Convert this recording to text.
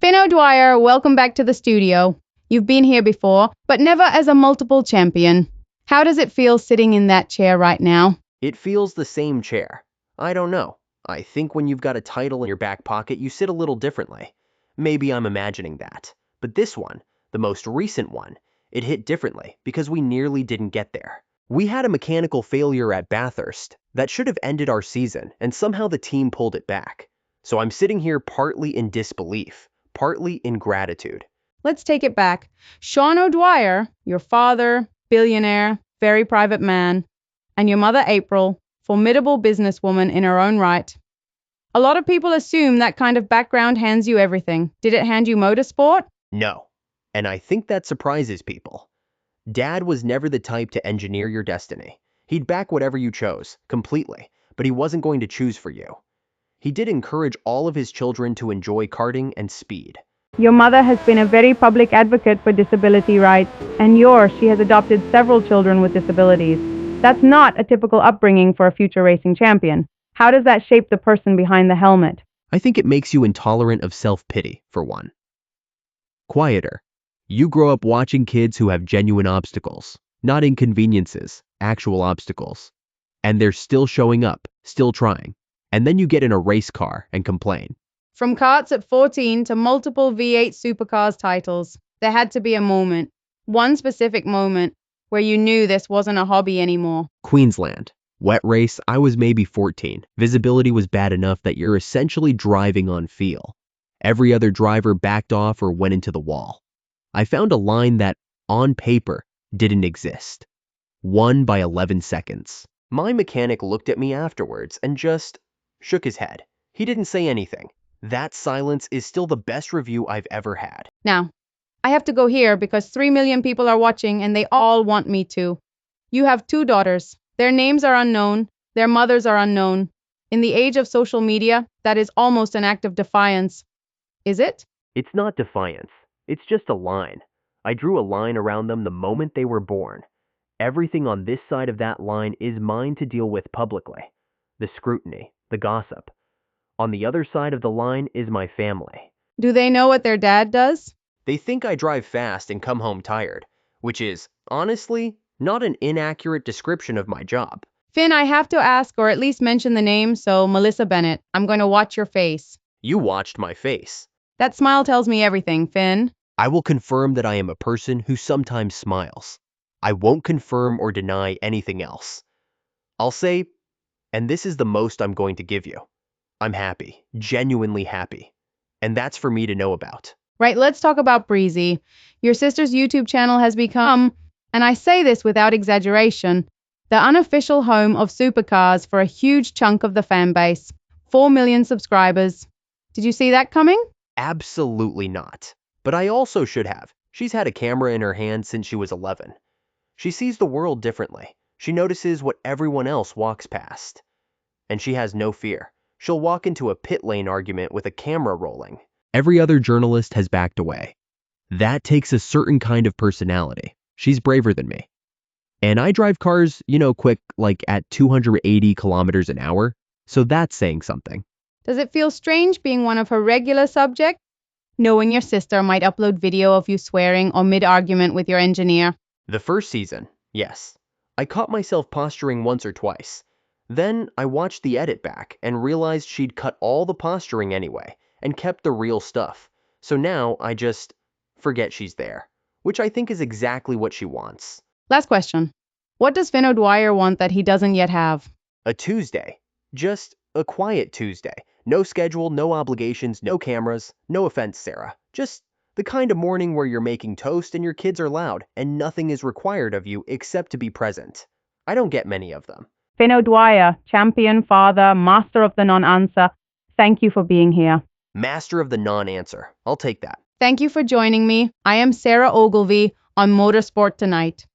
Finn O'Dwyer, welcome back to the studio. You've been here before, but never as a multiple champion. How does it feel sitting in that chair right now? It feels the same chair. I don't know. I think when you've got a title in your back pocket, you sit a little differently. Maybe I'm imagining that. But this one, the most recent one, it hit differently because we nearly didn't get there. We had a mechanical failure at Bathurst that should have ended our season, and somehow the team pulled it back. So I'm sitting here partly in disbelief, partly in gratitude. Let's take it back. Sean O'Dwyer, your father, billionaire, very private man, and your mother April, formidable businesswoman in her own right. A lot of people assume that kind of background hands you everything. Did it hand you motorsport? No. And I think that surprises people. Dad was never the type to engineer your destiny. He'd back whatever you chose, completely, but he wasn't going to choose for you. He did encourage all of his children to enjoy karting and speed. Your mother has been a very public advocate for disability rights, and she has adopted several children with disabilities. That's not a typical upbringing for a future racing champion. How does that shape the person behind the helmet? I think it makes you intolerant of self-pity, for one. Quieter. You grow up watching kids who have genuine obstacles, not inconveniences, actual obstacles. And they're still showing up, still trying. And then you get in a race car and complain. From karts at 14 to multiple V8 supercars titles, there had to be a moment, one specific moment, where you knew this wasn't a hobby anymore. Queensland. Wet race, I was maybe 14. Visibility was bad enough that you're essentially driving on feel. Every other driver backed off or went into the wall. I found a line that, on paper, didn't exist. Won by 11 seconds. My mechanic looked at me afterwards and just shook his head. He didn't say anything. That silence is still the best review I've ever had. Now, I have to go here because 3 million people are watching and they all want me to. You have 2 daughters. Their names are unknown. Their mothers are unknown. In the age of social media, that is almost an act of defiance. Is it? It's not defiance. It's just a line. I drew a line around them the moment they were born. Everything on this side of that line is mine to deal with publicly. The scrutiny, the gossip. On the other side of the line is my family. Do they know what their dad does? They think I drive fast and come home tired, which is, honestly, not an inaccurate description of my job. Finn, I have to ask or at least mention the name, so Melissa Bennett, I'm going to watch your face. You watched my face. That smile tells me everything, Finn. I will confirm that I am a person who sometimes smiles. I won't confirm or deny anything else. I'll say, and this is the most I'm going to give you, I'm happy, genuinely happy. And that's for me to know about. Right, let's talk about Breezy. Your sister's YouTube channel has become, and I say this without exaggeration, the unofficial home of supercars for a huge chunk of the fan base. 4 million subscribers. Did you see that coming? Absolutely not. But I also should have. She's had a camera in her hand since she was 11. She sees the world differently. She notices what everyone else walks past. And she has no fear. She'll walk into a pit lane argument with a camera rolling. Every other journalist has backed away. That takes a certain kind of personality. She's braver than me. And I drive cars, quick, like at 280 kilometers an hour. So that's saying something. Does it feel strange being one of her regular subjects? Knowing your sister might upload video of you swearing or mid-argument with your engineer? The first season, yes. I caught myself posturing once or twice. Then I watched the edit back and realized she'd cut all the posturing anyway and kept the real stuff. So now I just forget she's there, which I think is exactly what she wants. Last question. What does Finn O'Dwyer want that he doesn't yet have? A Tuesday. Just a quiet Tuesday. No schedule, no obligations, no cameras. No offense, Sarah. Just the kind of morning where you're making toast and your kids are loud and nothing is required of you except to be present. I don't get many of them. Finn O'Dwyer, champion, father, master of the non-answer. Thank you for being here. Master of the non-answer. I'll take that. Thank you for joining me. I am Sarah Ogilvy on Motorsport Tonight.